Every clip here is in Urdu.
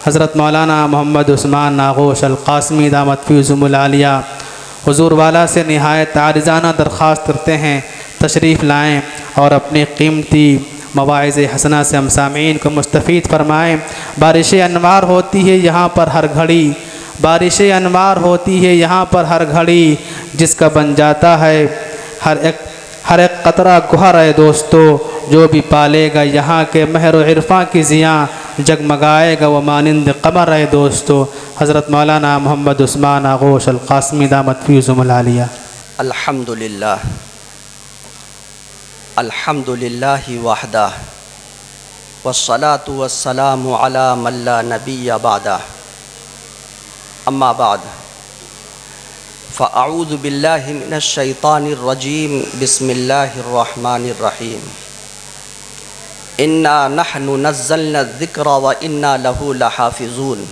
حضرت مولانا محمد عثمان ناغوش القاسمی دامت فیضم العالیہ حضور والا سے نہایت عاجزانہ درخواست کرتے ہیں تشریف لائیں اور اپنی قیمتی مواعظ حسنہ سے ہم سامعین کو مستفید فرمائیں۔ بارش انوار ہوتی ہے یہاں پر ہر گھڑی، بارش انوار ہوتی ہے یہاں پر ہر گھڑی، جس کا بن جاتا ہے ہر ایک قطرہ گہر ہے دوستو، جو بھی پالے گا یہاں کے مہر و عرفاں کی ضیاء، جگمگائے گا وہ مانند قمر ہے دوستو۔ حضرت مولانا محمد عثمان ناغوش القاسمی دامت فیضم العالیہ۔ الحمدللہ الحمدللہ وحدہ والصلاة والسلام علی من لا نبی بعدہ، اما بعد فاعوذ باللہ من الشیطان الرجیم، بسم اللہ الرحمن الرحیم۔ انا نحن نزلنا الذکر وانا لہ لحافظون،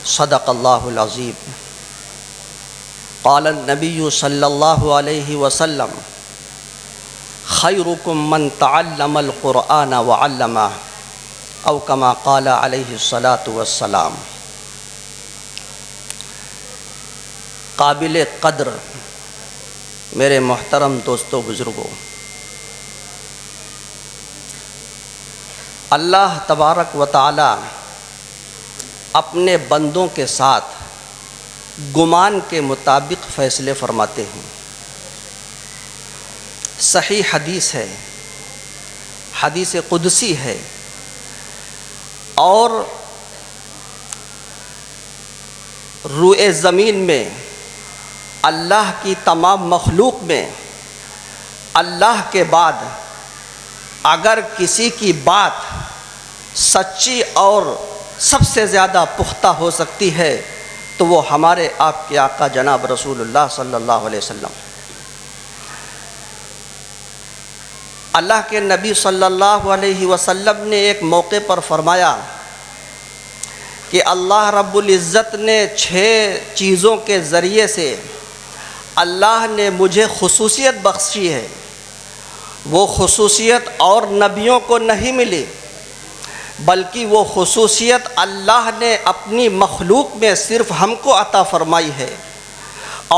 صدق اللہ العظیم۔ قال النبی صلی اللہ علیہ وسلم خیرکم من تعلم القرآن وعلمہ، او کما قال علیہ الصلاۃ والسلام۔ قابل قدر میرے محترم دوستو بزرگوں، اللہ تبارک و تعالی اپنے بندوں کے ساتھ گمان کے مطابق فیصلے فرماتے ہیں۔ صحیح حدیث ہے، حدیث قدسی ہے، اور روئے زمین میں اللہ کی تمام مخلوق میں اللہ کے بعد اگر کسی کی بات سچی اور سب سے زیادہ پختہ ہو سکتی ہے تو وہ ہمارے آپ کے آقا جناب رسول اللہ صلی اللہ علیہ وسلم۔ اللہ کے نبی صلی اللہ علیہ وسلم نے ایک موقع پر فرمایا کہ اللہ رب العزت نے 6 چیزوں کے ذریعے سے اللہ نے مجھے خصوصیت بخشی ہے، وہ خصوصیت اور نبیوں کو نہیں ملی، بلکہ وہ خصوصیت اللہ نے اپنی مخلوق میں صرف ہم کو عطا فرمائی ہے،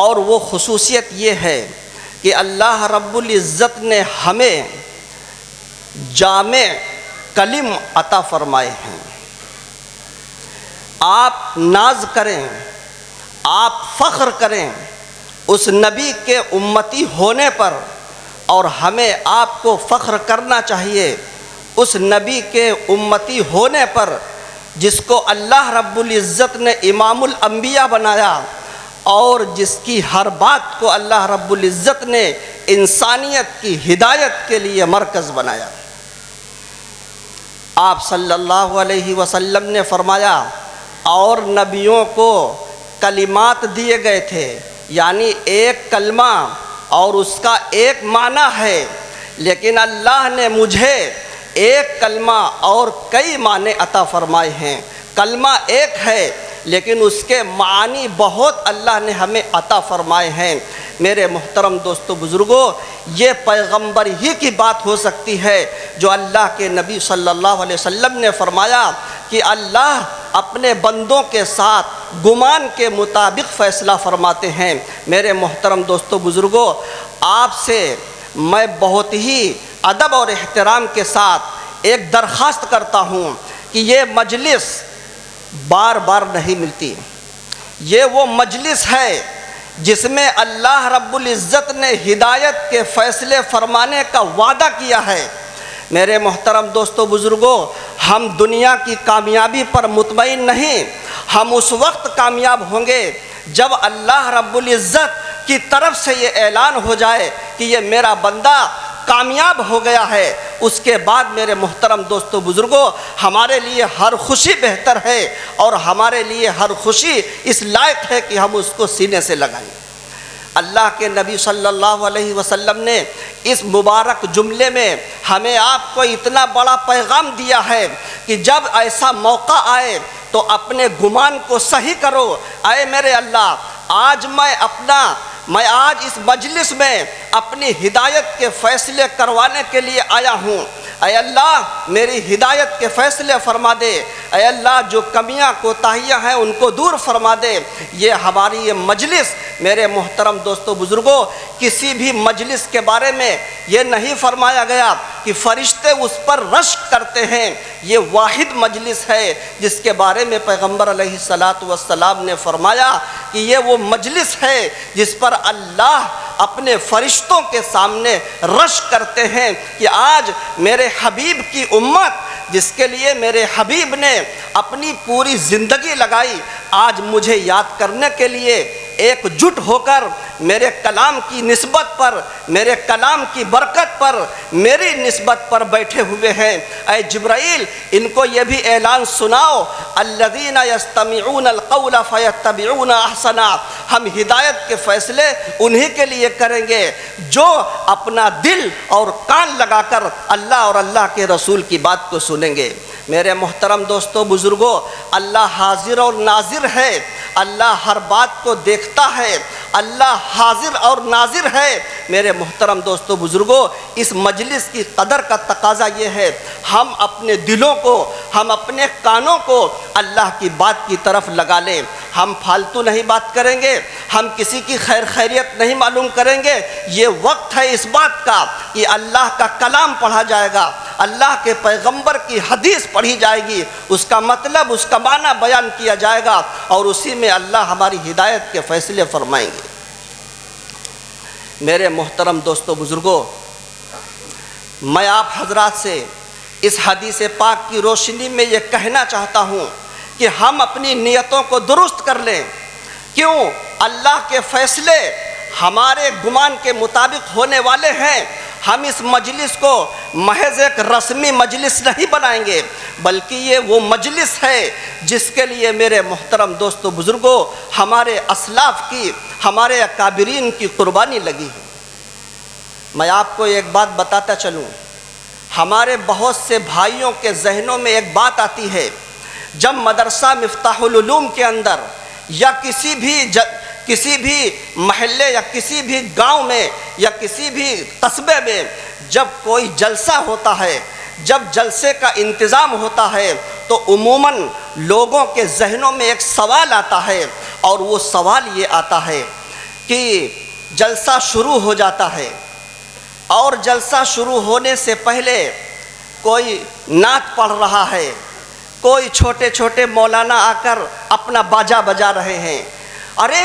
اور وہ خصوصیت یہ ہے کہ اللہ رب العزت نے ہمیں جامع کلم عطا فرمائے ہیں۔ آپ ناز کریں، آپ فخر کریں اس نبی کے امتی ہونے پر، اور ہمیں آپ کو فخر کرنا چاہیے اس نبی کے امتی ہونے پر جس کو اللہ رب العزت نے امام الانبیاء بنایا، اور جس کی ہر بات کو اللہ رب العزت نے انسانیت کی ہدایت کے لیے مرکز بنایا۔ آپ صلی اللہ علیہ وسلم نے فرمایا اور نبیوں کو کلمات دیے گئے تھے، یعنی ایک کلمہ اور اس کا ایک معنی ہے، لیکن اللہ نے مجھے ایک کلمہ اور کئی معنی عطا فرمائے ہیں۔ کلمہ ایک ہے لیکن اس کے معنی بہت اللہ نے ہمیں عطا فرمائے ہیں۔ میرے محترم دوستو بزرگوں، یہ پیغمبر ہی کی بات ہو سکتی ہے جو اللہ کے نبی صلی اللہ علیہ وسلم نے فرمایا کہ اللہ اپنے بندوں کے ساتھ گمان کے مطابق فیصلہ فرماتے ہیں۔ میرے محترم دوستو بزرگوں، آپ سے میں بہت ہی ادب اور احترام کے ساتھ ایک درخواست کرتا ہوں کہ یہ مجلس بار بار نہیں ملتی۔ یہ وہ مجلس ہے جس میں اللہ رب العزت نے ہدایت کے فیصلے فرمانے کا وعدہ کیا ہے۔ میرے محترم دوستو بزرگوں، ہم دنیا کی کامیابی پر مطمئن نہیں، ہم اس وقت کامیاب ہوں گے جب اللہ رب العزت کی طرف سے یہ اعلان ہو جائے کہ یہ میرا بندہ کامیاب ہو گیا ہے۔ اس کے بعد میرے محترم دوستو بزرگوں، ہمارے لیے ہر خوشی بہتر ہے، اور ہمارے لیے ہر خوشی اس لائق ہے کہ ہم اس کو سینے سے لگائیں۔ اللہ کے نبی صلی اللہ علیہ وسلم نے اس مبارک جملے میں ہمیں آپ کو اتنا بڑا پیغام دیا ہے کہ جب ایسا موقع آئے تو اپنے گمان کو صحیح کرو۔ اے میرے اللہ، میں آج اس مجلس میں اپنی ہدایت کے فیصلے کروانے کے لیے آیا ہوں۔ اے اللہ میری ہدایت کے فیصلے فرما دے، اے اللہ جو کمیاں کوتاہیاں ہیں ان کو دور فرما دے۔ یہ ہماری یہ مجلس میرے محترم دوستو بزرگوں، کسی بھی مجلس کے بارے میں یہ نہیں فرمایا گیا کہ فرشتے اس پر رشک کرتے ہیں۔ یہ واحد مجلس ہے جس کے بارے میں پیغمبر علیہ السلام نے فرمایا کہ یہ وہ مجلس ہے جس پر اللہ اپنے فرشتوں کے سامنے رشک کرتے ہیں کہ آج میرے حبیب کی امت جس کے لیے میرے حبیب نے اپنی پوری زندگی لگائی، آج مجھے یاد کرنے کے لیے ایک جٹ ہو کر میرے کلام کی نسبت پر، میرے کلام کی برکت پر، میری نسبت پر بیٹھے ہوئے ہیں۔ اے جبرائیل ان کو یہ بھی اعلان سناؤ، الذین یستمعون القول فیتبعون احسنا، ہم ہدایت کے فیصلے انہی کے لیے کریں گے جو اپنا دل اور کان لگا کر اللہ اور اللہ کے رسول کی بات کو سنیں گے۔ میرے محترم دوستو بزرگوں، اللہ حاضر اور ناظر ہے، اللہ ہر بات کو دیکھتا ہے، اللہ حاضر اور ناظر ہے۔ میرے محترم دوستو بزرگوں، اس مجلس کی قدر کا تقاضا یہ ہے ہم اپنے دلوں کو، ہم اپنے کانوں کو اللہ کی بات کی طرف لگا لیں۔ ہم فالتو نہیں بات کریں گے، ہم کسی کی خیر خیریت نہیں معلوم کریں گے۔ یہ وقت ہے اس بات کا کہ اللہ کا کلام پڑھا جائے گا، اللہ کے پیغمبر کی حدیث پڑھی جائے گی، اس کا مطلب، اس کا معنی بیان کیا جائے گا، اور اسی میں اللہ ہماری ہدایت کے فیصلے فرمائیں گے۔ میرے محترم دوستو بزرگوں، میں آپ حضرات سے اس حدیث پاک کی روشنی میں یہ کہنا چاہتا ہوں کہ ہم اپنی نیتوں کو درست کر لیں۔ کیوں؟ اللہ کے فیصلے ہمارے گمان کے مطابق ہونے والے ہیں۔ ہم اس مجلس کو محض ایک رسمی مجلس نہیں بنائیں گے، بلکہ یہ وہ مجلس ہے جس کے لیے میرے محترم دوستو بزرگوں ہمارے اسلاف کی، ہمارے اکابرین کی قربانی لگی ہے۔ میں آپ کو ایک بات بتاتا چلوں، ہمارے بہت سے بھائیوں کے ذہنوں میں ایک بات آتی ہے، جب مدرسہ مفتاح العلوم کے اندر یا کسی بھی محلے یا کسی بھی گاؤں میں یا کسی بھی قصبے میں جب کوئی جلسہ ہوتا ہے، جب جلسے کا انتظام ہوتا ہے، تو عموماً لوگوں کے ذہنوں میں ایک سوال آتا ہے، اور وہ سوال یہ آتا ہے کہ جلسہ شروع ہو جاتا ہے، اور جلسہ شروع ہونے سے پہلے کوئی نعت پڑھ رہا ہے، کوئی چھوٹے چھوٹے مولانا آ کر اپنا باجا بجا رہے ہیں۔ ارے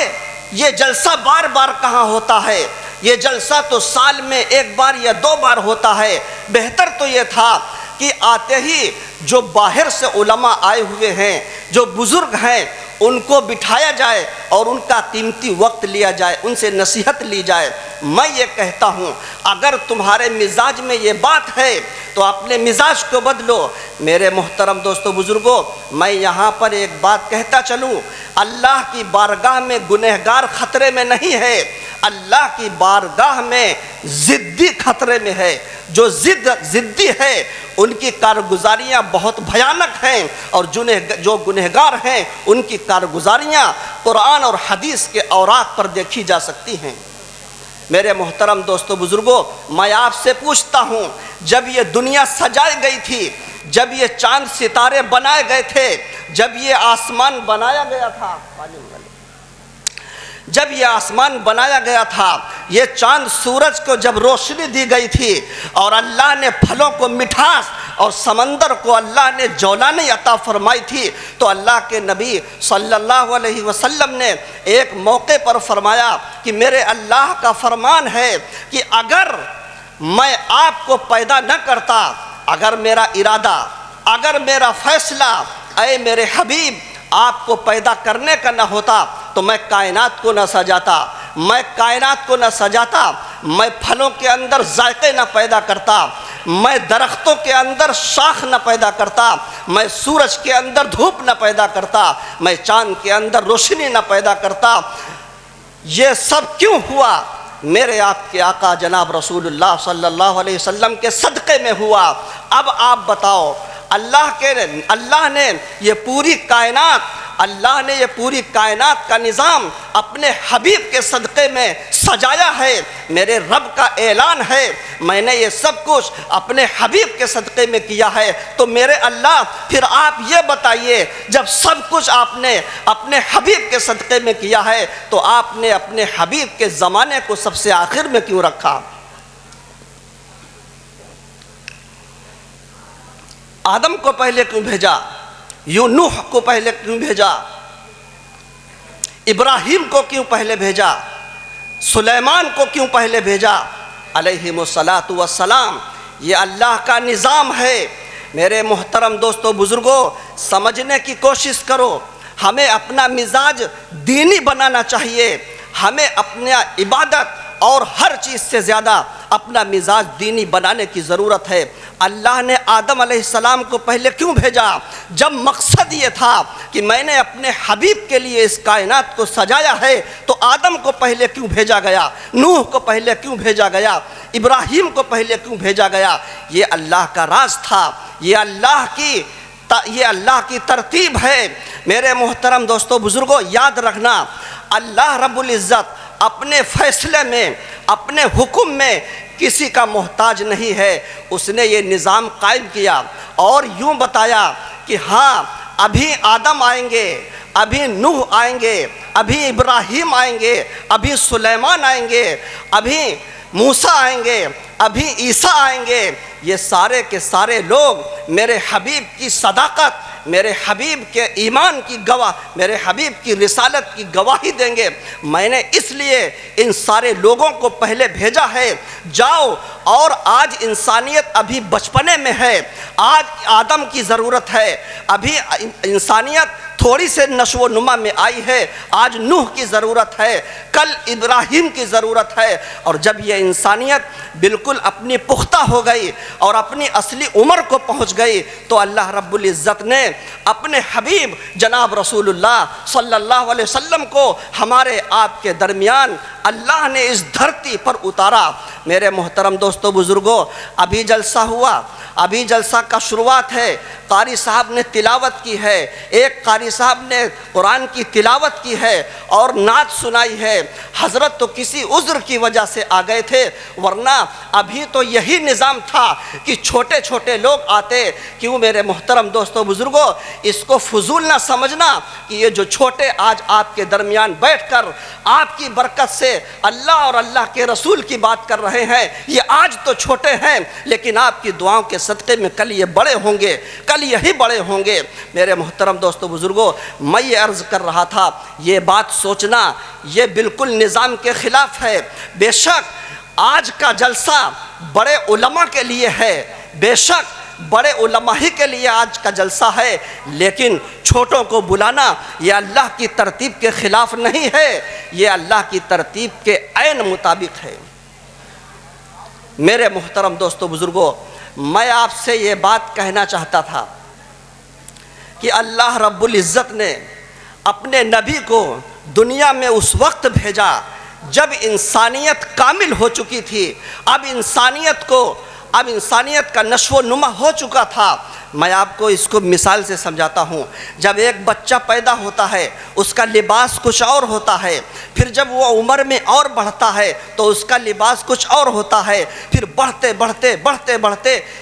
یہ جلسہ بار بار کہاں ہوتا ہے؟ یہ جلسہ تو سال میں ایک بار یا دو بار ہوتا ہے۔ بہتر تو یہ تھا کہ آتے ہی جو باہر سے علماء آئے ہوئے ہیں، جو بزرگ ہیں، ان کو بٹھایا جائے اور ان کا قیمتی وقت لیا جائے، ان سے نصیحت لی جائے۔ میں یہ کہتا ہوں اگر تمہارے مزاج میں یہ بات ہے تو اپنے مزاج کو بدلو۔ میرے محترم دوستو بزرگوں، میں یہاں پر ایک بات کہتا چلوں، اللہ کی بارگاہ میں گنہگار خطرے میں نہیں ہے، اللہ کی بارگاہ میں ضدی خطرے میں ہے۔ جو ضدی ہے ان کی کارگزاریاں بہت بھیانک ہیں، اور جو گنہگار ہیں ان کی کارگزاریاں قرآن اور حدیث کے اوراق پر دیکھی جا سکتی ہیں۔ میرے محترم دوستو بزرگوں، میں آپ سے پوچھتا ہوں، جب یہ دنیا سجائی گئی تھی، جب یہ چاند ستارے بنائے گئے تھے، جب یہ آسمان بنایا گیا تھا، جب یہ آسمان بنایا گیا تھا، یہ چاند سورج کو جب روشنی دی گئی تھی، اور اللہ نے پھلوں کو مٹھاس اور سمندر کو اللہ نے جولانی عطا فرمائی تھی، تو اللہ کے نبی صلی اللہ علیہ وسلم نے ایک موقع پر فرمایا کہ میرے اللہ کا فرمان ہے کہ اگر میں آپ کو پیدا نہ کرتا، اگر میرا ارادہ، اگر میرا فیصلہ اے میرے حبیب آپ کو پیدا کرنے کا نہ ہوتا تو میں کائنات کو نہ سجاتا، میں کائنات کو نہ سجاتا، میں پھلوں کے اندر ذائقے نہ پیدا کرتا، میں درختوں کے اندر شاخ نہ پیدا کرتا، میں سورج کے اندر دھوپ نہ پیدا کرتا، میں چاند کے اندر روشنی نہ پیدا کرتا۔ یہ سب کیوں ہوا؟ میرے آپ کے آقا جناب رسول اللہ صلی اللہ علیہ وسلم کے صدقے میں ہوا۔ اب آپ بتاؤ، اللہ نے یہ پوری کائنات اللہ نے یہ پوری کائنات کا نظام اپنے حبیب کے صدقے میں سجایا ہے۔ میرے رب کا اعلان ہے میں نے یہ سب کچھ اپنے حبیب کے صدقے میں کیا ہے۔ تو میرے اللہ پھر آپ یہ بتائیے، جب سب کچھ آپ نے اپنے حبیب کے صدقے میں کیا ہے تو آپ نے اپنے حبیب کے زمانے کو سب سے آخر میں کیوں رکھا؟ آدم کو پہلے کیوں بھیجا؟ یوں نوح کو پہلے کیوں بھیجا؟ ابراہیم کو کیوں پہلے بھیجا؟ سلیمان کو کیوں پہلے بھیجا علیہم الصلاۃ والسلام؟ یہ اللہ کا نظام ہے۔ میرے محترم دوستو بزرگوں، سمجھنے کی کوشش کرو۔ ہمیں اپنا مزاج دینی بنانا چاہیے۔ ہمیں اپنا عبادت اور ہر چیز سے زیادہ اپنا مزاج دینی بنانے کی ضرورت ہے۔ اللہ نے آدم علیہ السلام کو پہلے کیوں بھیجا؟ جب مقصد یہ تھا کہ میں نے اپنے حبیب کے لیے اس کائنات کو سجایا ہے تو آدم کو پہلے کیوں بھیجا گیا؟ نوح کو پہلے کیوں بھیجا گیا؟ ابراہیم کو پہلے کیوں بھیجا گیا؟ یہ اللہ کا راز تھا، یہ اللہ کی ترتیب ہے۔ میرے محترم دوستو بزرگوں، یاد رکھنا اللہ رب العزت اپنے فیصلے میں، اپنے حکم میں کسی کا محتاج نہیں ہے۔ اس نے یہ نظام قائم کیا اور یوں بتایا کہ ہاں ابھی آدم آئیں گے، ابھی نوح آئیں گے، ابھی ابراہیم آئیں گے، ابھی سلیمان آئیں گے، ابھی موسیٰ آئیں گے، ابھی عیسیٰ آئیں گے۔ یہ سارے کے سارے لوگ میرے حبیب کی صداقت، میرے حبیب کے ایمان کی گواہ، میرے حبیب کی رسالت کی گواہی دیں گے۔ میں نے اس لیے ان سارے لوگوں کو پہلے بھیجا ہے۔ جاؤ، اور آج انسانیت ابھی بچپنے میں ہے، آج آدم کی ضرورت ہے، ابھی انسانیت تھوڑی سے نشو و نما میں آئی ہے، آج نوح کی ضرورت ہے، کل ابراہیم کی ضرورت ہے۔ اور جب یہ انسانیت بالکل اپنی پختہ ہو گئی اور اپنی اصلی عمر کو پہنچ گئی تو اللہ رب العزت نے اپنے حبیب جناب رسول اللہ صلی اللہ علیہ وسلم کو ہمارے آپ کے درمیان اللہ نے اس دھرتی پر اتارا۔ میرے محترم دوستو بزرگوں، ابھی جلسہ ہوا، ابھی جلسہ کا شروعات ہے، قاری صاحب نے تلاوت کی ہے، ایک قاری صاحب نے قرآن کی تلاوت کی ہے اور نعت سنائی ہے۔ حضرت تو کسی عذر کی وجہ سے آ گئے تھے، ورنہ ابھی تو یہی نظام تھا کہ چھوٹے چھوٹے لوگ آتے۔ کیوں میرے محترم دوستو بزرگوں، اس کو فضول نہ سمجھنا کہ یہ جو چھوٹے آج آپ کے درمیان بیٹھ کر آپ کی برکت سے اللہ اور اللہ کے رسول کی بات کر رہے ہیں، یہ آج تو چھوٹے ہیں لیکن آپ کی دعاؤں کے صدقے میں کل یہ بڑے ہوں گے، کل یہی بڑے ہوں گے۔ میرے محترم دوستو بزرگوں، میں یہ عرض کر رہا تھا، یہ بات سوچنا یہ بالکل نظام کے خلاف ہے۔ بے شک آج کا جلسہ بڑے علماء کے لیے ہے، بے شک بڑے علماء ہی کے لیے آج کا جلسہ ہے، لیکن چھوٹوں کو بلانا یہ اللہ کی ترتیب کے خلاف نہیں ہے، یہ اللہ کی ترتیب کے عین مطابق ہے۔ میرے محترم دوستو بزرگوں، میں آپ سے یہ بات کہنا چاہتا تھا کہ اللہ رب العزت نے اپنے نبی کو دنیا میں اس وقت بھیجا جب انسانیت کامل ہو چکی تھی، اب انسانیت کا نشو و نما ہو چکا تھا۔ میں آپ کو اس کو مثال سے سمجھاتا ہوں۔ جب ایک بچہ پیدا ہوتا ہے اس کا لباس کچھ اور ہوتا ہے، پھر جب وہ عمر میں اور بڑھتا ہے تو اس کا لباس کچھ اور ہوتا ہے، پھر بڑھتے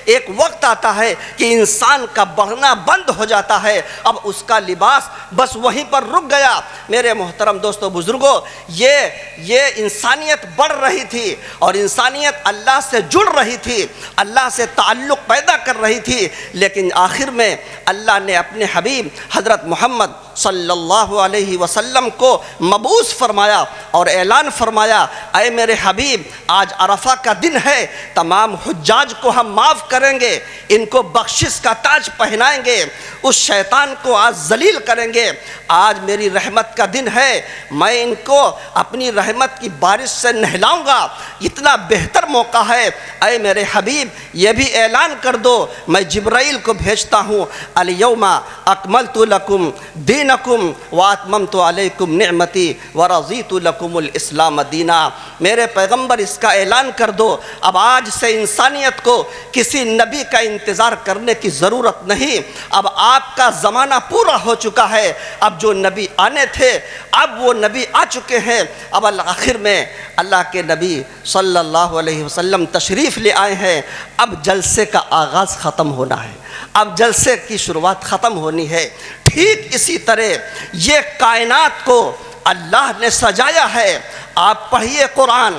ایک وقت آتا ہے کہ انسان کا بڑھنا بند ہو جاتا ہے، اب اس کا لباس بس وہیں پر رک گیا۔ میرے محترم دوستو بزرگوں، یہ انسانیت بڑھ رہی تھی اور انسانیت اللہ سے جڑ رہی تھی، اللہ سے تعلق پیدا کر رہی تھی، لیکن آخر میں اللہ نے اپنے حبیب حضرت محمد صلی اللہ علیہ وسلم کو مبعوث فرمایا اور اعلان فرمایا، اے میرے حبیب، آج عرفہ کا دن ہے، تمام حجاج کو ہم معاف کریں گے، ان کو بخشش کا تاج پہنائیں گے، اس شیطان کو آج ذلیل کریں گے۔ آج میری رحمت کا دن ہے، میں ان کو اپنی رحمت کی بارش سے نہلاؤں گا، اتنا بہتر موقع ہے۔ اے میرے حبیب، یہ بھی اعلان کر دو، میں جبرائیل کو بھیجتا ہوں، الیوم اکملت لکم دینکم واتممت علیکم نعمتی ورضیت لکم الاسلام دینا۔ میرے پیغمبر اس کا اعلان کر دو، اب آج سے انسانیت کو کسی نبی کا انتظار کرنے کی ضرورت نہیں، اب آپ کا زمانہ پورا ہو چکا ہے، اب جو نبی آنے تھے اب وہ نبی آ چکے ہیں۔ اب آخر میں اللہ کے نبی صلی اللہ علیہ وسلم تشریف لے آئے ہیں۔ اب جلسے کا آغاز ختم ہونا ہے، اب جلسے کی شروعات ختم ہونی ہے۔ ٹھیک اسی طرح یہ کائنات کو اللہ نے سجایا ہے۔ آپ پڑھیے قرآن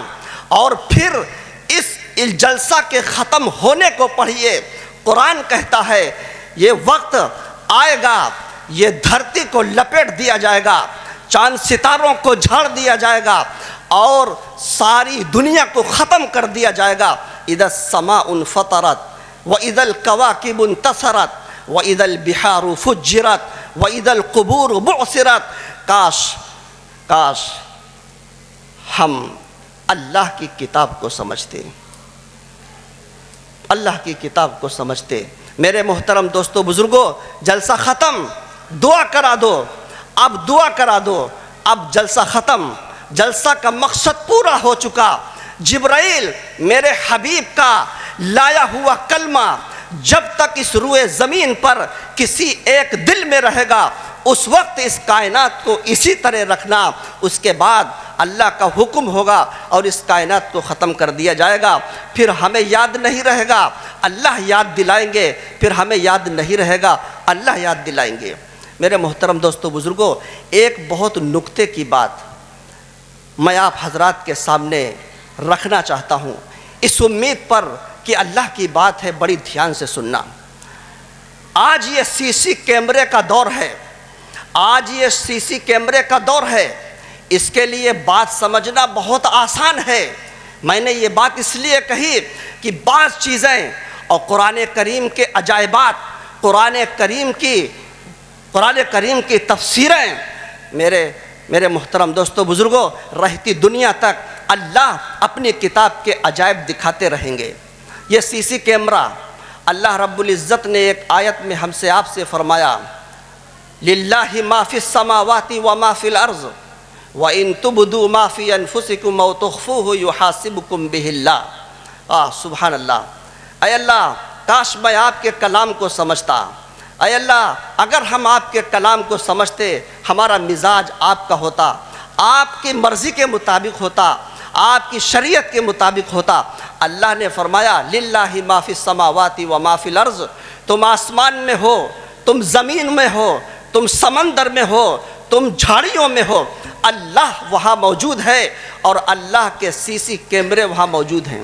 اور پھر اس جلسہ کے ختم ہونے کو پڑھیے۔ قرآن کہتا ہے یہ وقت آئے گا، یہ دھرتی کو لپیٹ دیا جائے گا، چاند ستاروں کو جھاڑ دیا جائے گا اور ساری دنیا کو ختم کر دیا جائے گا۔ اذا السماء انفطرت واذا الكواكب انتثرت واذا البحار فجرت واذا القبور بعثرت۔ کاش ہم اللہ کی کتاب کو سمجھتے، اللہ کی کتاب کو سمجھتے۔ میرے محترم دوستو بزرگوں، جلسہ ختم، دعا کرا دو، اب دعا کرا دو، اب جلسہ ختم، جلسہ کا مقصد پورا ہو چکا۔ جبرائیل میرے حبیب کا لایا ہوا کلمہ جب تک اس روئے زمین پر کسی ایک دل میں رہے گا اس وقت اس کائنات کو اسی طرح رکھنا، اس کے بعد اللہ کا حکم ہوگا اور اس کائنات کو ختم کر دیا جائے گا۔ پھر ہمیں یاد نہیں رہے گا، اللہ یاد دلائیں گے، پھر ہمیں یاد نہیں رہے گا، اللہ یاد دلائیں گے۔ میرے محترم دوستو بزرگوں، ایک بہت نکتے کی بات میں آپ حضرات کے سامنے رکھنا چاہتا ہوں، اس امید پر کہ اللہ کی بات ہے، بڑی دھیان سے سننا۔ آج یہ سی سی کیمرے کا دور ہے، آج یہ سی سی کیمرے کا دور ہے، اس کے لیے بات سمجھنا بہت آسان ہے۔ میں نے یہ بات اس لیے کہی کہ بعض چیزیں اور قرآن کریم کے عجائبات، قرآن کریم کی تفسیریں میرے محترم دوستو بزرگوں، رہتی دنیا تک اللہ اپنی کتاب کے عجائب دکھاتے رہیں گے۔ یہ سی سی کیمرہ اللہ رب العزت نے ایک آیت میں ہم سے آپ سے فرمایا، للہ ما فی السماوات وما فی الارض وَإِن تُبْدُوا مَا فِي أَنفُسِكُمْ أَوْ تُخْفُوهُ يُحَاسِبْكُم بِهِ اللَّهُ۔ سبحان اللہ۔ اے اللہ، کاش میں آپ کے کلام کو سمجھتا۔ اے اللہ، اگر ہم آپ کے کلام کو سمجھتے، ہمارا مزاج آپ کا ہوتا، آپ کی مرضی کے مطابق ہوتا، آپ کی شریعت کے مطابق ہوتا۔ اللہ نے فرمایا للہ ما فی السماوات وما فی الارض، تم آسمان میں ہو، تم زمین میں ہو، تم سمندر میں ہو، تم جھاڑیوں میں ہو، اللہ وہاں موجود ہے اور اللہ کے سی سی کیمرے وہاں موجود ہیں۔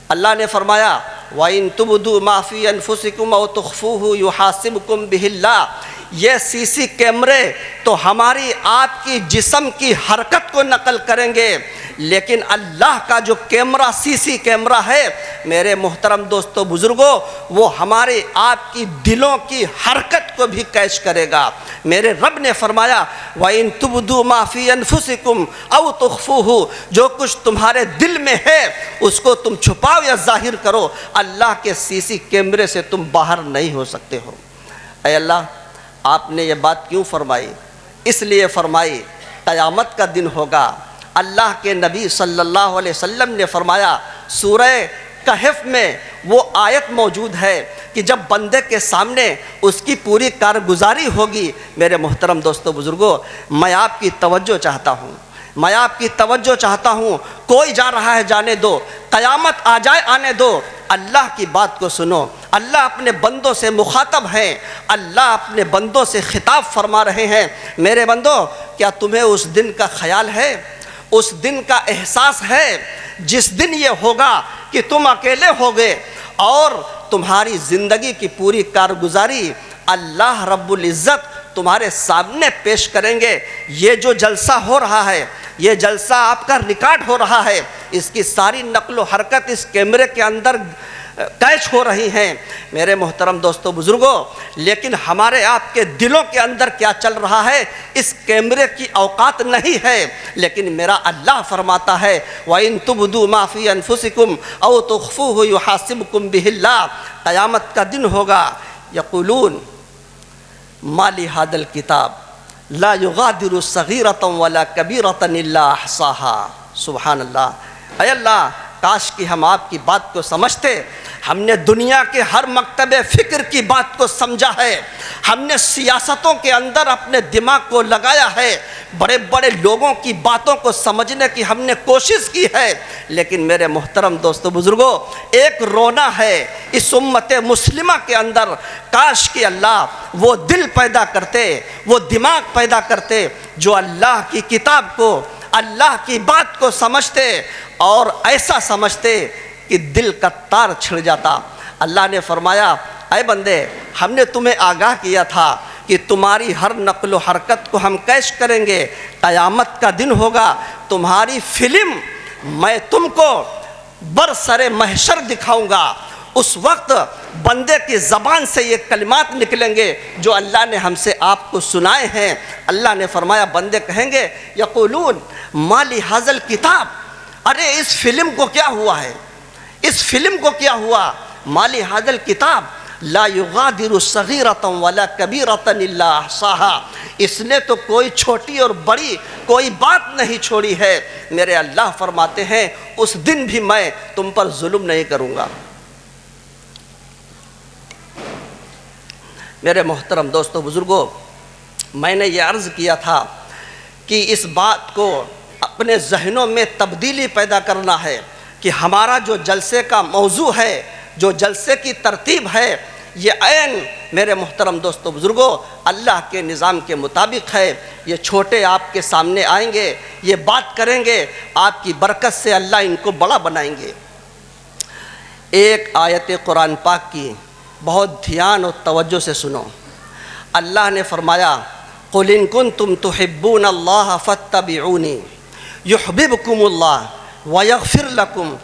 اللہ نے فرمایا وَإِن تُبْدُوا مَا فِي أَنفُسِكُمْ أَوْ تُخْفُوهُ يُحَاسِبْكُم بِهِ اللَّهُ۔ یہ سی سی کیمرے تو ہماری آپ کی جسم کی حرکت کو نقل کریں گے، لیکن اللہ کا جو کیمرہ سی سی کیمرہ ہے میرے محترم دوستو بزرگوں، وہ ہمارے آپ کی دلوں کی حرکت کو بھی کیچ کرے گا۔ میرے رب نے فرمایا وَإِن تُبْدُوا مَا فِي أَنفُسِكُمْ أَوْ تُخْفُوهُ، جو کچھ تمہارے دل میں ہے اس کو تم چھپاؤ یا ظاہر کرو، اللہ کے سی سی کیمرے سے تم باہر نہیں ہو سکتے ہو۔ اے اللہ، آپ نے یہ بات کیوں فرمائی؟ اس لیے فرمائی قیامت کا دن ہوگا۔ اللہ کے نبی صلی اللہ علیہ وسلم نے فرمایا، سورہ کہف میں وہ آیت موجود ہے کہ جب بندے کے سامنے اس کی پوری کارگزاری ہوگی۔ میرے محترم دوستو بزرگوں، میں آپ کی توجہ چاہتا ہوں، میں آپ کی توجہ چاہتا ہوں۔ کوئی جا رہا ہے جانے دو، قیامت آ جائے آنے دو، اللہ کی بات کو سنو۔ اللہ اپنے بندوں سے مخاطب ہیں، اللہ اپنے بندوں سے خطاب فرما رہے ہیں، میرے بندوں کیا تمہیں اس دن کا خیال ہے، اس دن کا احساس ہے جس دن یہ ہوگا کہ تم اکیلے ہوگے اور تمہاری زندگی کی پوری کارگزاری اللہ رب العزت تمہارے سامنے پیش کریں گے۔ یہ جو جلسہ ہو رہا ہے، یہ جلسہ آپ کا ریکارڈ ہو رہا ہے، اس کی ساری نقل و حرکت اس کیمرے کے اندر کیچ ہو رہی ہیں میرے محترم دوستو بزرگوں، لیکن ہمارے آپ کے دلوں کے اندر کیا چل رہا ہے اس کیمرے کی اوقات نہیں ہے۔ لیکن میرا اللہ فرماتا ہے وَإِن تُبْدُوا مَا فِي أَنفُسِكُمْ أَوْ تُخْفُوهُ يُحَاسِبْكُم بِهِ اللَّهُ۔ قیامت کا دن ہوگا، یقولون مَا لِهَذَا الْكِتَابِ لَا يُغَادِرُ صَغِيرَةً وَلَا كَبِيرَةً إِلَّا أَحْصَاهَا۔ سبحان اللہ۔ اے اللہ، کاش کہ ہم آپ کی بات کو سمجھتے، ہم نے دنیا کے ہر مکتب فکر کی بات کو سمجھا ہے، ہم نے سیاستوں کے اندر اپنے دماغ کو لگایا ہے، بڑے بڑے لوگوں کی باتوں کو سمجھنے کی ہم نے کوشش کی ہے، لیکن میرے محترم دوستو بزرگوں، ایک رونا ہے اس امت مسلمہ کے اندر، کاش کہ اللہ وہ دل پیدا کرتے، وہ دماغ پیدا کرتے جو اللہ کی کتاب کو، اللہ کی بات کو سمجھتے اور ایسا سمجھتے کہ دل کا تار چھڑ جاتا۔ اللہ نے فرمایا اے بندے، ہم نے تمہیں آگاہ کیا تھا کہ تمہاری ہر نقل و حرکت کو ہم کیش کریں گے، قیامت کا دن ہوگا، تمہاری فلم میں تم کو برسر محشر دکھاؤں گا، اس وقت بندے کی زبان سے یہ کلمات نکلیں گے جو اللہ نے ہم سے آپ کو سنائے ہیں۔ اللہ نے فرمایا بندے کہیں گے یقولون ما لہذا الکتاب، ارے اس فلم کو کیا ہوا ہے، اس فلم کو کیا ہوا، ما لہذا الکتاب لا یغادر صغیرۃ ولا کبیرۃ الا احصاها، اس نے تو کوئی چھوٹی اور بڑی کوئی بات نہیں چھوڑی ہے۔ میرے اللہ فرماتے ہیں اس دن بھی میں تم پر ظلم نہیں کروں گا۔ میرے محترم دوستو بزرگوں، میں نے یہ عرض کیا تھا کہ اس بات کو اپنے ذہنوں میں تبدیلی پیدا کرنا ہے کہ ہمارا جو جلسے کا موضوع ہے، جو جلسے کی ترتیب ہے، یہ عین میرے محترم دوستو بزرگوں اللہ کے نظام کے مطابق ہے۔ یہ چھوٹے آپ کے سامنے آئیں گے، یہ بات کریں گے، آپ کی برکت سے اللہ ان کو بڑا بنائیں گے۔ ایک آیت قرآن پاک کی بہت دھیان اور توجہ سے سنو۔ اللہ نے فرمایا قُلْ إِن كُنتُمْ تُحِبُّونَ اللَّهَ فَاتَّبِعُونِي يُحْبِبْكُمُ اللَّهُ وَيَغْفِرْ لَكُمْ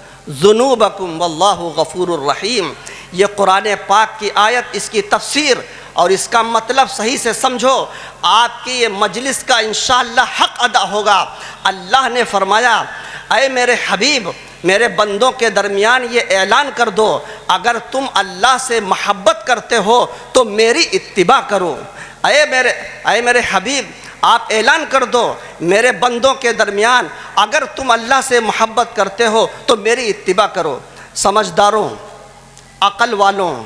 ذُنُوبَكُمْ وَاللَّهُ غَفُورٌ رَحِيمٌ۔ یہ قرآن پاک کی آیت، اس کی تفسیر اور اس کا مطلب صحیح سے سمجھو، آپ کی یہ مجلس کا انشاءاللہ حق ادا ہوگا۔ اللہ نے فرمایا اے میرے حبیب، میرے بندوں کے درمیان یہ اعلان کر دو، اگر تم اللہ سے محبت کرتے ہو تو میری اتباع کرو۔ اے میرے حبیب، آپ اعلان کر دو میرے بندوں کے درمیان اگر تم اللہ سے محبت کرتے ہو تو میری اتباع کرو۔ سمجھداروں، عقل والوں،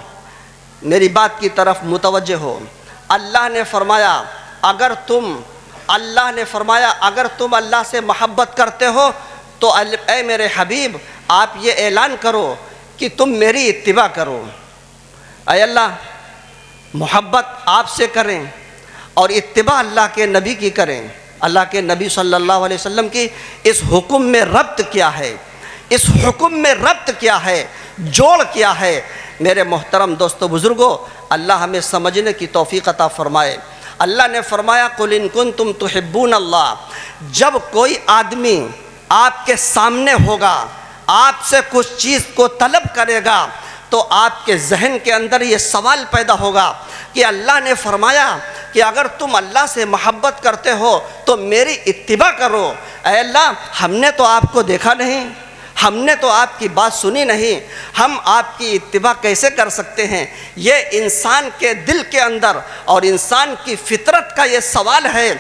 میری بات کی طرف متوجہ ہو۔ اللہ نے فرمایا اگر تم اللہ سے محبت کرتے ہو تو اے میرے حبیب آپ یہ اعلان کرو کہ تم میری اتباع کرو۔ اے اللہ، محبت آپ سے کریں اور اتباع اللہ کے نبی کی کریں۔ اللہ کے نبی صلی اللہ علیہ وسلم کی اس حکم میں ربط کیا ہے، اس حکم میں ربط کیا ہے، جوڑ کیا ہے۔ میرے محترم دوستو بزرگوں، اللہ ہمیں سمجھنے کی توفیق عطا فرمائے۔ اللہ نے فرمایا قُلْ إِن كُنتُمْ تُحِبُّونَ اللَّهَ، جب کوئی آدمی آپ کے سامنے ہوگا، آپ سے کچھ چیز کو طلب کرے گا تو آپ کے ذہن کے اندر یہ سوال پیدا ہوگا کہ اللہ نے فرمایا کہ اگر تم اللہ سے محبت کرتے ہو تو میری اتباع کرو۔ اے اللہ، ہم نے تو آپ کو دیکھا نہیں، ہم نے تو آپ کی بات سنی نہیں، ہم آپ کی اتباع کیسے کر سکتے ہیں؟ یہ انسان کے دل کے اندر اور انسان کی فطرت کا یہ سوال ہے۔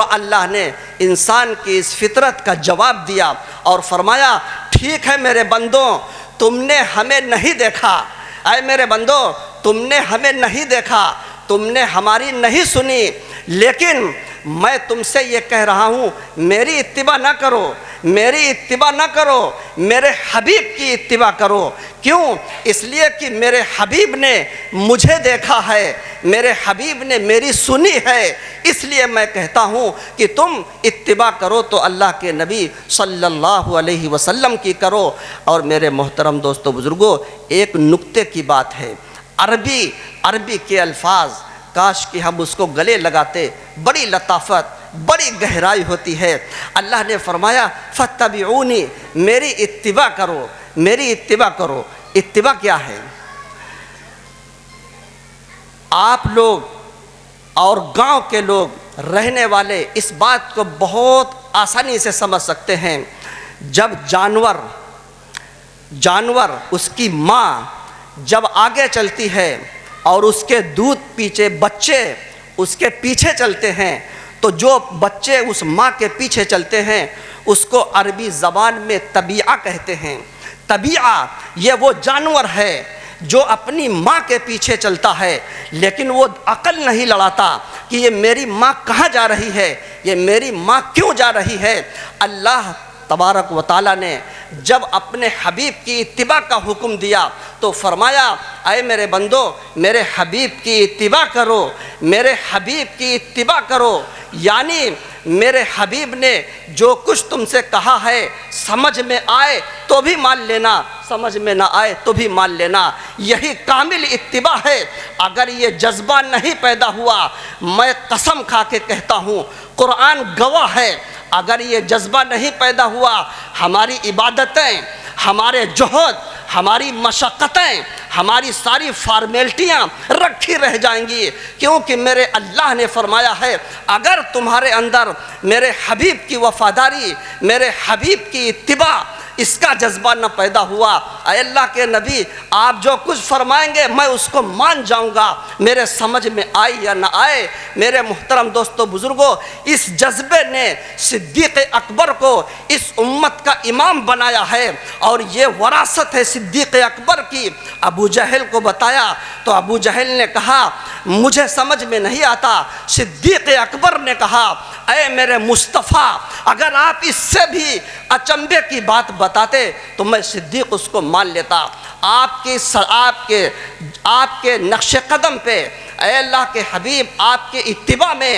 اللہ نے انسان کی اس فطرت کا جواب دیا اور فرمایا ٹھیک ہے میرے بندوں، تم نے ہمیں نہیں دیکھا، اے میرے بندوں تم نے ہمیں نہیں دیکھا، تم نے ہماری نہیں سنی، لیکن میں تم سے یہ کہہ رہا ہوں میری اتباع نہ کرو، میری اتباع نہ کرو، میرے حبیب کی اتباع کرو۔ کیوں؟ اس لیے کہ میرے حبیب نے مجھے دیکھا ہے، میرے حبیب نے میری سنی ہے، اس لیے میں کہتا ہوں کہ تم اتباع کرو تو اللہ کے نبی صلی اللہ علیہ وسلم کی کرو۔ اور میرے محترم دوستو بزرگوں، ایک نکتے کی بات ہے، عربی کے الفاظ کاش کہ ہم اس کو گلے لگاتے، بڑی لطافت، بڑی گہرائی ہوتی ہے۔ اللہ نے فرمایا فَاتَّبِعُونِی، میری اتباع کرو، میری اتباع کرو۔ اتباع کیا ہے؟ آپ لوگ اور گاؤں کے لوگ رہنے والے اس بات کو بہت آسانی سے سمجھ سکتے ہیں۔ جب جانور اس کی ماں جب آگے چلتی ہے اور اس کے دودھ پیچھے بچے اس کے پیچھے چلتے ہیں، تو جو بچے اس ماں کے پیچھے چلتے ہیں اس کو عربی زبان میں طبیعہ کہتے ہیں۔ طبیعہ یہ وہ جانور ہے جو اپنی ماں کے پیچھے چلتا ہے لیکن وہ عقل نہیں لڑاتا کہ یہ میری ماں کہاں جا رہی ہے، یہ میری ماں کیوں جا رہی ہے۔ اللہ تبارک و تعالیٰ نے جب اپنے حبیب کی اتباع کا حکم دیا تو فرمایا اے میرے بندو میرے حبیب کی اتباع کرو، میرے حبیب کی اتباع کرو، یعنی میرے حبیب نے جو کچھ تم سے کہا ہے سمجھ میں آئے تو بھی مان لینا، سمجھ میں نہ آئے تو بھی مان لینا، یہی کامل اتباع ہے۔ اگر یہ جذبہ نہیں پیدا ہوا، میں قسم کھا کے کہتا ہوں، قرآن گواہ ہے، اگر یہ جذبہ نہیں پیدا ہوا ہماری عبادتیں، ہمارے جوہد، ہماری مشقتیں، ہماری ساری فارمیلٹیاں رکھی رہ جائیں گی، کیونکہ میرے اللہ نے فرمایا ہے اگر تمہارے اندر میرے حبیب کی وفاداری، میرے حبیب کی اتباع، اس کا جذبہ نہ پیدا ہوا، اے اللہ کے نبی آپ جو کچھ فرمائیں گے میں اس کو مان جاؤں گا، میرے سمجھ میں آئے یا نہ آئے۔ میرے محترم دوستو بزرگوں، اس جذبے نے صدیق اکبر کو اس امت کا امام بنایا ہے، اور یہ وراثت ہے صدیق اکبر کی۔ ابو جہل کو بتایا تو ابو جہل نے کہا مجھے سمجھ میں نہیں آتا، صدیق اکبر نے کہا اے میرے مصطفیٰ اگر آپ اس سے بھی اچنبے کی بات بتاتے تو میں صدیق اس کو مان لیتا۔ آپ کے نقش قدم پہ اے اللہ کے حبیب آپ کے اتباع میں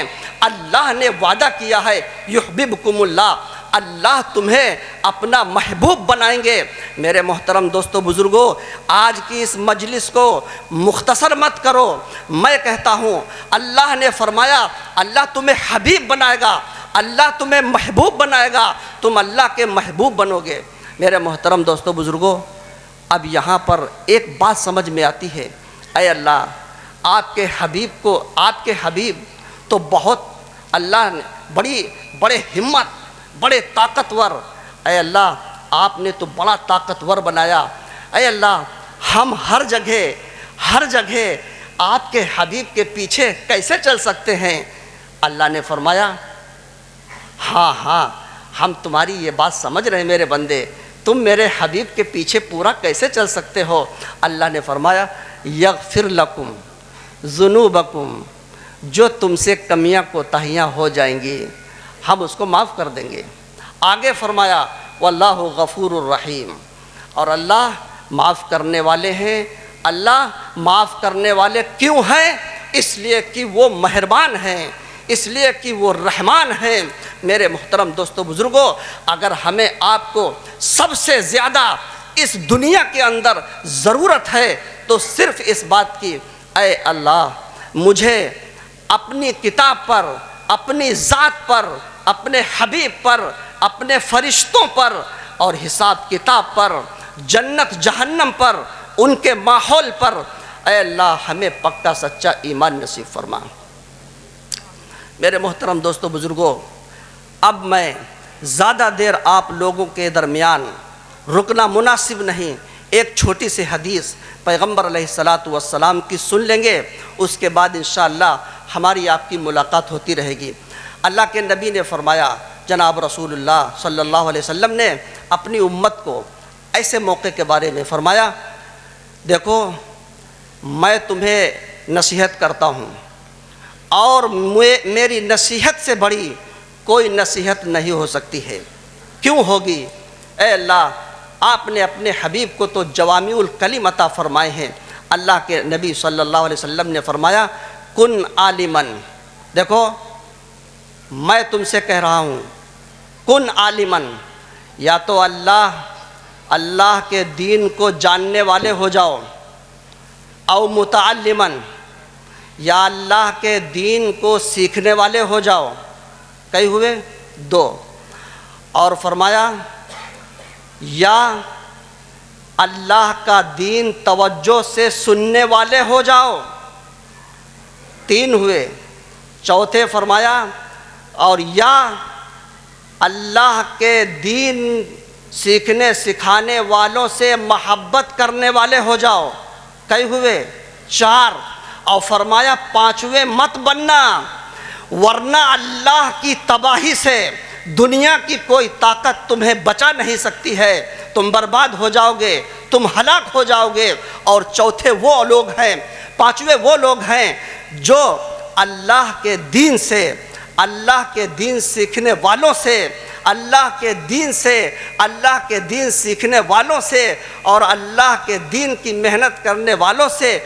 اللہ نے وعدہ کیا ہے یحببکم اللہ، اللہ تمہیں اپنا محبوب بنائیں گے۔ میرے محترم دوستو بزرگوں، آج کی اس مجلس کو مختصر مت کرو، میں کہتا ہوں اللہ نے فرمایا اللہ تمہیں حبیب بنائے گا، اللہ تمہیں محبوب بنائے گا، تم اللہ کے محبوب بنو گے۔ میرے محترم دوستو بزرگوں، اب یہاں پر ایک بات سمجھ میں آتی ہے، اے اللہ آپ کے حبیب کو، آپ کے حبیب تو بہت اللہ نے بڑے ہمت، بڑے طاقتور، اے اللہ آپ نے تو بڑا طاقتور بنایا، اے اللہ ہم ہر جگہ آپ کے حبیب کے پیچھے کیسے چل سکتے ہیں؟ اللہ نے فرمایا ہاں ہم تمہاری یہ بات سمجھ رہے ہیں میرے بندے، تم میرے حبیب کے پیچھے پورا کیسے چل سکتے ہو؟ اللہ نے فرمایا یغفر لکم ذنوبکم، جو تم سے کمیاں کوتاہیاں ہو جائیں گی ہم اس کو معاف کر دیں گے۔ آگے فرمایا واللہ غفور الرحیم، اور اللہ معاف کرنے والے ہیں۔ اللہ معاف کرنے والے کیوں ہیں؟ اس لیے کہ وہ مہربان ہیں، اس لیے کہ وہ رحمان ہیں۔ میرے محترم دوستو بزرگوں، اگر ہمیں آپ کو سب سے زیادہ اس دنیا کے اندر ضرورت ہے تو صرف اس بات کی، اے اللہ مجھے اپنی کتاب پر، اپنی ذات پر، اپنے حبیب پر، اپنے فرشتوں پر اور حساب کتاب پر، جنت جہنم پر، ان کے ماحول پر، اے اللہ ہمیں پکا سچا ایمان نصیب فرما۔ میرے محترم دوستو بزرگوں، اب میں زیادہ دیر آپ لوگوں کے درمیان رکنا مناسب نہیں، ایک چھوٹی سی حدیث پیغمبر علیہ السلام کی سن لیں گے، اس کے بعد انشاءاللہ ہماری آپ کی ملاقات ہوتی رہے گی۔ اللہ کے نبی نے فرمایا، جناب رسول اللہ صلی اللہ علیہ وسلم نے اپنی امت کو ایسے موقع کے بارے میں فرمایا، دیکھو میں تمہیں نصیحت کرتا ہوں اور میری نصیحت سے بڑی کوئی نصیحت نہیں ہو سکتی ہے۔ کیوں ہوگی؟ اے اللہ آپ نے اپنے حبیب کو تو جوامع الکلم عطا فرمائے ہیں۔ اللہ کے نبی صلی اللہ علیہ وسلم نے فرمایا کن عالمن، دیکھو میں تم سے کہہ رہا ہوں کن عالمن، یا تو اللہ کے دین کو جاننے والے ہو جاؤ، او متعلمن، یا اللہ کے دین کو سیکھنے والے ہو جاؤ۔ کئی ہوئے؟ دو۔ اور فرمایا یا اللہ کا دین توجہ سے سننے والے ہو جاؤ۔ تین ہوئے۔ چوتھے فرمایا اور یا اللہ کے دین سیکھنے سکھانے والوں سے محبت کرنے والے ہو جاؤ۔ کئی ہوئے؟ چار۔ اور فرمایا پانچویں مت بننا، ورنہ اللہ کی تباہی سے دنیا کی کوئی طاقت تمہیں بچا نہیں سکتی ہے، تم برباد ہو جاؤ گے، تم ہلاک ہو جاؤ گے۔ اور چوتھے وہ لوگ ہیں، پانچویں وہ لوگ ہیں جو اللہ کے دین سے، اللہ کے دین سیکھنے والوں سے، اللہ کے دین سے، اللہ کے دین سیکھنے والوں سے اور اللہ کے دین کی محنت کرنے والوں سے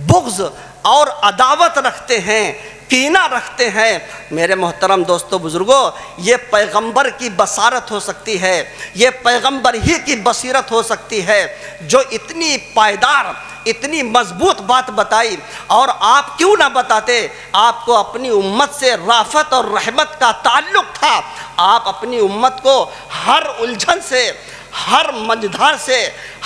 بغض اور عداوت رکھتے ہیں، کینہ رکھتے ہیں۔ میرے محترم دوستو بزرگوں، یہ پیغمبر کی بصارت ہو سکتی ہے، یہ پیغمبر ہی کی بصیرت ہو سکتی ہے جو اتنی پائیدار، اتنی مضبوط بات بتائی۔ اور آپ کیوں نہ بتاتے؟ آپ کو اپنی امت سے رافت اور رحمت کا تعلق تھا، آپ اپنی امت کو ہر الجھن سے، ہر منجدار سے،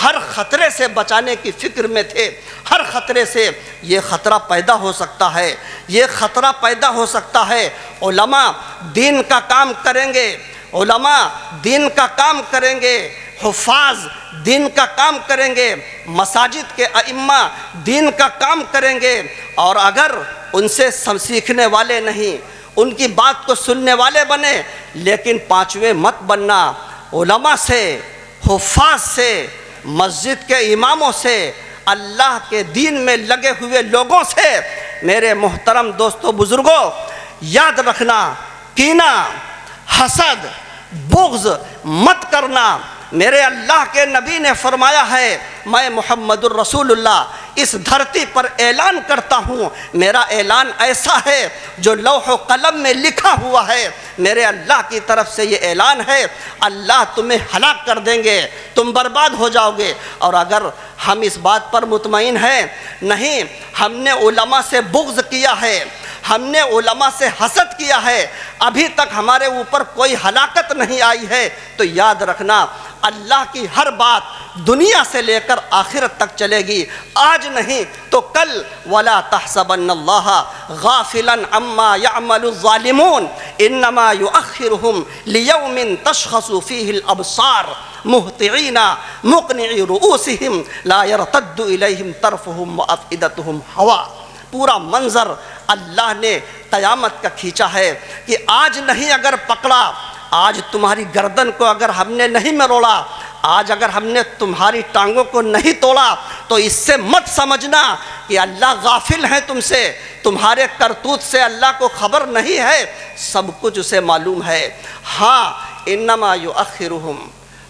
ہر خطرے سے بچانے کی فکر میں تھے۔ ہر خطرے سے یہ خطرہ پیدا ہو سکتا ہے، یہ خطرہ پیدا ہو سکتا ہے۔ علماء دین کا کام کریں گے، علماء دین کا کام کریں گے، حفاظ دین کا کام کریں گے، مساجد کے ائمہ دین کا کام کریں گے، اور اگر ان سے سیکھنے والے نہیں، ان کی بات کو سننے والے بنے، لیکن پانچویں مت بننا۔ علماء سے، حفاظ سے، مسجد کے اماموں سے، اللہ کے دین میں لگے ہوئے لوگوں سے، میرے محترم دوستو بزرگوں، یاد رکھنا، کینہ، حسد، بغض مت کرنا۔ میرے اللہ کے نبی نے فرمایا ہے، میں محمد الرسول اللہ اس دھرتی پر اعلان کرتا ہوں، میرا اعلان ایسا ہے جو لوح و قلم میں لکھا ہوا ہے، میرے اللہ کی طرف سے یہ اعلان ہے، اللہ تمہیں ہلاک کر دیں گے، تم برباد ہو جاؤ گے۔ اور اگر ہم اس بات پر مطمئن ہیں، نہیں ہم نے علماء سے بغض کیا ہے، ہم نے علماء سے حسد کیا ہے، ابھی تک ہمارے اوپر کوئی ہلاکت نہیں آئی ہے، تو یاد رکھنا اللہ کی ہر بات دنیا سے لے کر آخرت تک چلے گی، آج نہیں تو کل۔ وَلَا تَحْسَبَنَّ اللَّهَ غَافِلًا عَمَّا يَعْمَلُ الظَّالِمُونَ إِنَّمَا يُؤَخِّرُهُمْ لِيَوْمٍ تَشْخَصُ فِيهِ الْأَبْصَارُ مُهْطِعِينَ مُقْنِعِي رُؤُوسِهِمْ لَا يَرْتَدُّ إِلَيْهِمْ طَرْفُهُمْ وَأَفْئِدَتُهُمْ هَوَاءٌ۔ پورا منظر اللہ نے قیامت کا کھینچا ہے کہ آج نہیں اگر پکڑا، آج تمہاری گردن کو اگر ہم نے نہیں مروڑا، آج اگر ہم نے تمہاری ٹانگوں کو نہیں توڑا، تو اس سے مت سمجھنا کہ اللہ غافل ہے تم سے، تمہارے کرتوت سے اللہ کو خبر نہیں ہے، سب کچھ اسے معلوم ہے۔ ہاں انما یؤخرہم،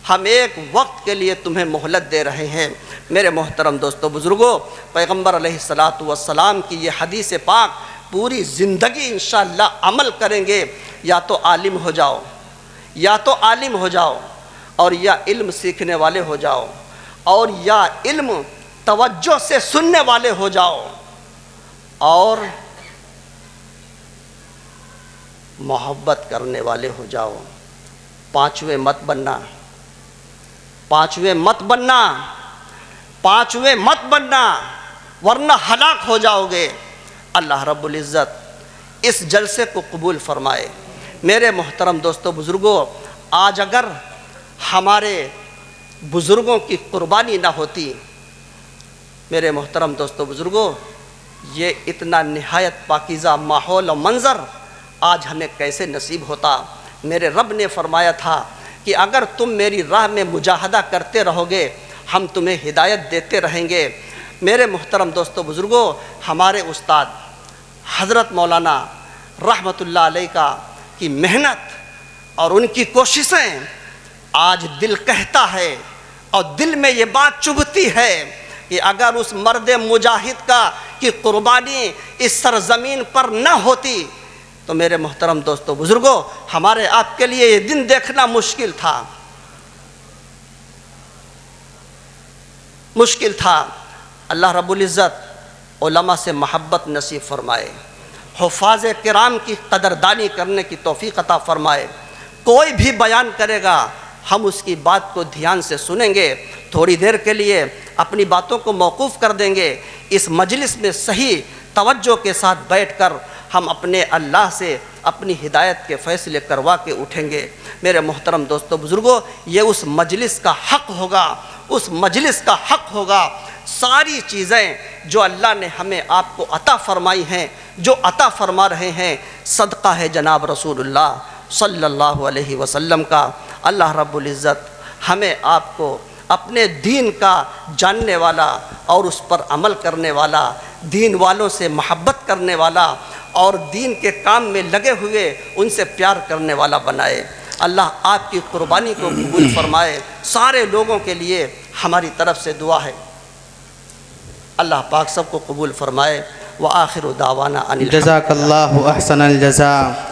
ہم ایک وقت کے لیے تمہیں مہلت دے رہے ہیں۔ میرے محترم دوستو بزرگوں، پیغمبر علیہ السلام کی یہ حدیث پاک پوری زندگی انشاءاللہ عمل کریں گے، یا تو عالم ہو جاؤ، یا تو عالم ہو جاؤ، اور یا علم سیکھنے والے ہو جاؤ، اور یا علم توجہ سے سننے والے ہو جاؤ، اور محبت کرنے والے ہو جاؤ۔ پانچویں مت بننا، پانچویں مت بننا، پانچویں مت بننا، ورنہ ہلاک ہو جاؤ گے۔ اللہ رب العزت اس جلسے کو قبول فرمائے۔ میرے محترم دوستو بزرگوں، آج اگر ہمارے بزرگوں کی قربانی نہ ہوتی، میرے محترم دوستو بزرگوں، یہ اتنا نہایت پاکیزہ ماحول و منظر آج ہمیں کیسے نصیب ہوتا۔ میرے رب نے فرمایا تھا کہ اگر تم میری راہ میں مجاہدہ کرتے رہو گے، ہم تمہیں ہدایت دیتے رہیں گے۔ میرے محترم دوستو بزرگوں، ہمارے استاد حضرت مولانا رحمۃ اللہ علیہ کی محنت اور ان کی کوششیں، آج دل کہتا ہے اور دل میں یہ بات چبھتی ہے کہ اگر اس مرد مجاہد کی قربانی اس سرزمین پر نہ ہوتی تو میرے محترم دوستو بزرگوں، ہمارے آپ کے لیے یہ دن دیکھنا مشکل تھا، مشکل تھا۔ اللہ رب العزت علماء سے محبت نصیب فرمائے، حفاظ کرام کی قدردانی کرنے کی توفیق عطا فرمائے۔ کوئی بھی بیان کرے گا، ہم اس کی بات کو دھیان سے سنیں گے، تھوڑی دیر کے لیے اپنی باتوں کو موقوف کر دیں گے، اس مجلس میں صحیح توجہ کے ساتھ بیٹھ کر ہم اپنے اللہ سے اپنی ہدایت کے فیصلے کروا کے اٹھیں گے۔ میرے محترم دوستو بزرگوں، یہ اس مجلس کا حق ہوگا، اس مجلس کا حق ہوگا۔ ساری چیزیں جو اللہ نے ہمیں آپ کو عطا فرمائی ہیں، جو عطا فرما رہے ہیں، صدقہ ہے جناب رسول اللہ صلی اللہ علیہ وسلم کا۔ اللہ رب العزت ہمیں آپ کو اپنے دین کا جاننے والا اور اس پر عمل کرنے والا، دین والوں سے محبت کرنے والا اور دین کے کام میں لگے ہوئے ان سے پیار کرنے والا بنائے۔ اللہ آپ کی قربانی کو قبول فرمائے۔ سارے لوگوں کے لیے ہماری طرف سے دعا ہے، اللہ پاک سب کو قبول فرمائے۔ وآخر دعوانا ان جزاک اللہ احسن الجزاء۔